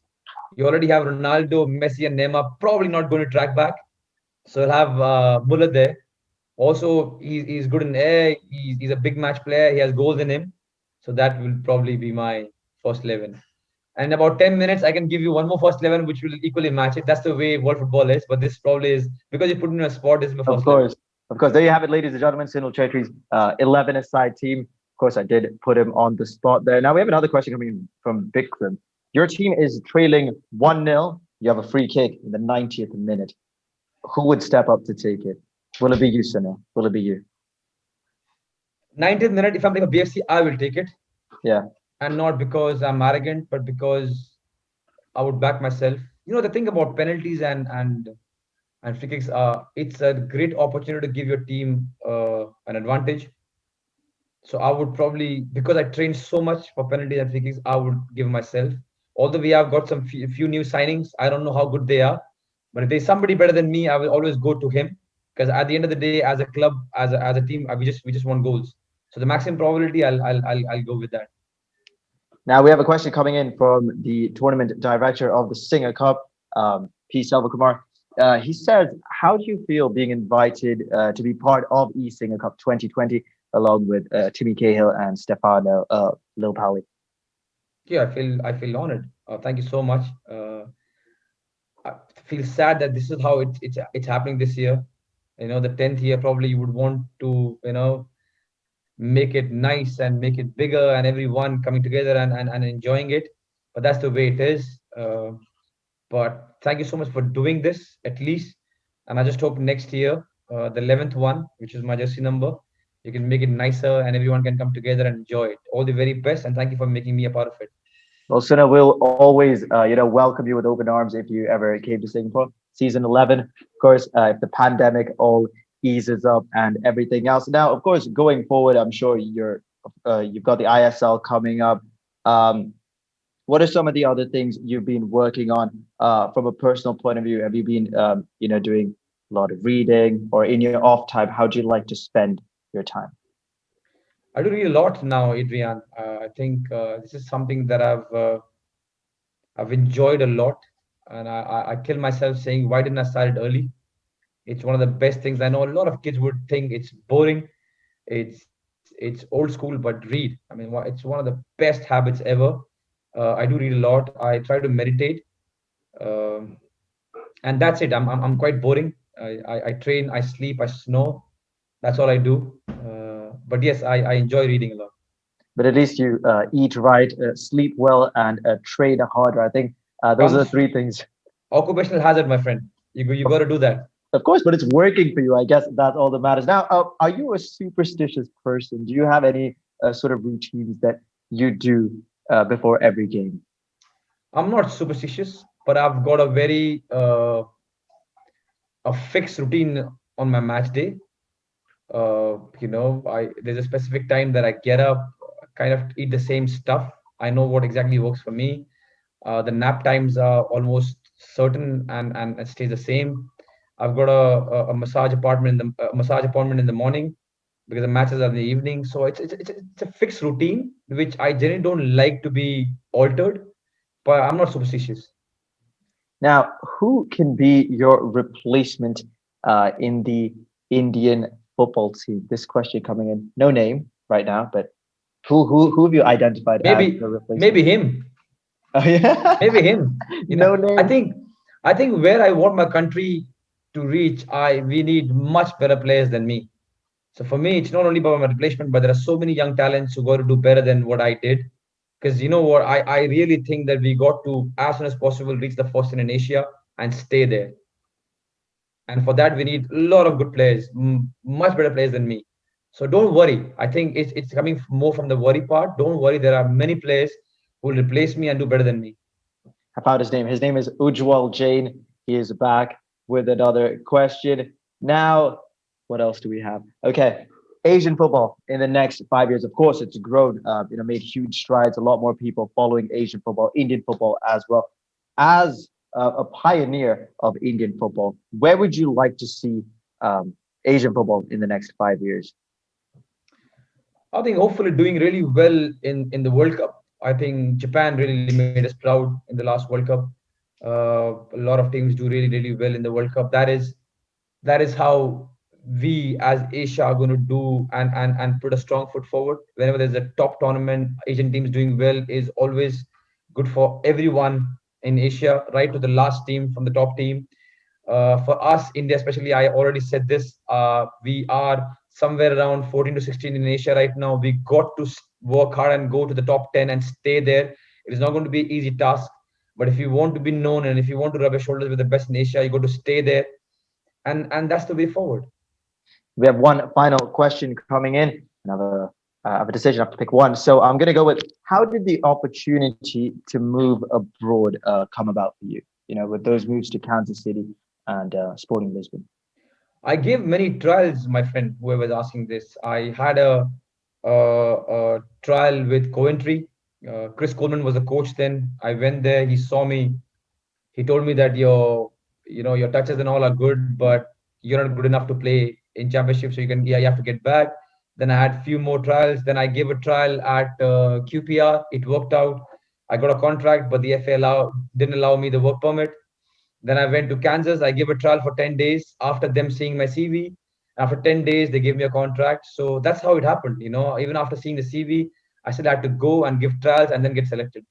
You already have Ronaldo, Messi, and Neymar probably not going to track back, so you'll have Muller there. Also, he's good in air. He's a big match player. He has goals in him, so that will probably be my first 11. And in about 10 minutes, I can give you one more first 11, which will equally match it. That's the way world football is. But this probably is because you put me in a spot. This is my first 11. Of course. There you have it, ladies and gentlemen. Sunil Chhetri's 11-a-side team. Of course, I did put him on the spot there. Now we have another question coming in from Bikram. Your team is trailing 1-0. You have a free kick in the 90th minute. Who would step up to take it? Will it be you, Sunil? Will it be you? 90th minute, if I'm playing a BFC, I will take it. Yeah. And not because I'm arrogant, but because I would back myself. You know, the thing about penalties and free kicks, it's a great opportunity to give your team an advantage. So I would probably, because I trained so much for penalties and free kicks, I would give myself. Although we have got some few new signings, I don't know how good they are. But if there's somebody better than me, I will always go to him. Because at the end of the day, as a club, as a team, we just want goals. So the maximum probability, I'll go with that. Now we have a question coming in from the tournament director of the Singer Cup. P. Selvakumar. He says, how do you feel being invited to be part of East Singer Cup 2020 along with Timmy Cahill and Stefano Lopali? Yeah, I feel honored. Thank you so much. I feel sad that this is how it's happening this year. The 10th year probably you would want to make it nice and make it bigger and everyone coming together and enjoying it. But that's the way it is. But thank you so much for doing this at least. And I just hope next year, the 11th one, which is my jersey number, you can make it nicer and everyone can come together and enjoy it. All the very best, and thank you for making me a part of it. Well, Suna will always, welcome you with open arms if you ever came to Singapore. Season 11, of course, if the pandemic all eases up and everything else. Now, of course, going forward, I'm sure you've got the ISL coming up. What are some of the other things you've been working on from a personal point of view? Have you been, doing a lot of reading, or in your off time, how do you like to spend your time? I do read a lot now, Adrian. I think this is something that I've enjoyed a lot, and I kill myself saying, why didn't I start it early? It's one of the best things. I know a lot of kids would think it's boring, it's old school, but read. I mean, it's one of the best habits ever. I do read a lot. I try to meditate, um, and that's it. I'm quite boring. I train, I sleep, I snore. That's all I do. But yes, I enjoy reading a lot. But at least you eat right, sleep well, and train harder. I think those are the Comes three things. occupational hazard, my friend. You got to do that. Of course, but it's working for you. I guess that's all that matters. Now, are you a superstitious person? Do you have any sort of routines that you do before every game? I'm not superstitious, but I've got a fixed routine on my match day. I there's a specific time that I get up, kind of eat the same stuff. I know what exactly works for me. The nap times are almost certain and it stays the same. I've got a massage appointment in the morning because the matches are in the evening. So it's a fixed routine which I generally don't like to be altered, but I'm not superstitious. Now, who can be your replacement in the Indian football team? This question coming in, no name right now, but who have you identified as Maybe the replacement? maybe him. Oh yeah, Maybe him. no I name. think where I want my country to reach, I we need much better players than me. So for me, it's not only about my replacement, but there are so many young talents who got to do better than what I did. Because you know what, I really think that we got to, as soon as possible, reach the first in Asia and stay there. And for that, we need a lot of good players, much better players than me. So don't worry. I think it's coming more from the worry part. Don't worry. There are many players who will replace me and do better than me. I found his name. His name is Ujwal Jain. He is back with another question. Now, what else do we have? Okay, Asian football in the next 5 years. Of course, it's grown. Made huge strides. A lot more people following Asian football, Indian football as well. As a pioneer of Indian football, where would you like to see Asian football in the next 5 years? I think hopefully doing really well in the World Cup. I think Japan really made us proud in the last World Cup. A lot of teams do really well in the World Cup. That is how we as Asia are going to do and put a strong foot forward. Whenever there's a top tournament, Asian teams doing well is always good for everyone in Asia, right to the last team from the top team. For us, India especially, I already said this. We are somewhere around 14 to 16 in Asia right now. We got to work hard and go to the top 10 and stay there. It is not going to be an easy task, but if you want to be known and if you want to rub your shoulders with the best in Asia, you got to stay there, and that's the way forward. We have one final question coming in, and I have a decision. I have to pick one. So I'm going to go with, how did the opportunity to move abroad come about for you? With those moves to Kansas City and Sporting Lisbon. I gave many trials, my friend. Whoever was asking this, I had a trial with Coventry. Chris Coleman was the coach then. I went there. He saw me. He told me that your touches and all are good, but you're not good enough to play in championship. So you have to get back. Then I had few more trials. Then I gave a trial at QPR. It worked out. I got a contract, but the FA didn't allow me the work permit. Then I went to Kansas. I gave a trial for 10 days after them seeing my CV. After 10 days, they gave me a contract. So that's how it happened. Even after seeing the CV, I still had to go and give trials and then get selected.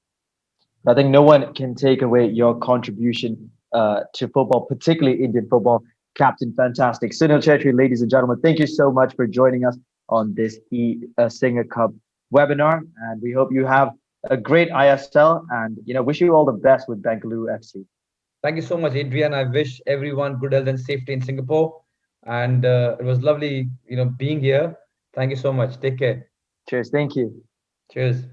I think no one can take away your contribution to football, particularly Indian football. Captain, fantastic. Sunil Chhetri, ladies and gentlemen, thank you so much for joining us on this Singer Cup webinar. And we hope you have a great ISL and wish you all the best with Bengaluru FC. Thank you so much, Adrian. I wish everyone good health and safety in Singapore. And it was lovely, being here. Thank you so much. Take care. Cheers. Thank you. Cheers.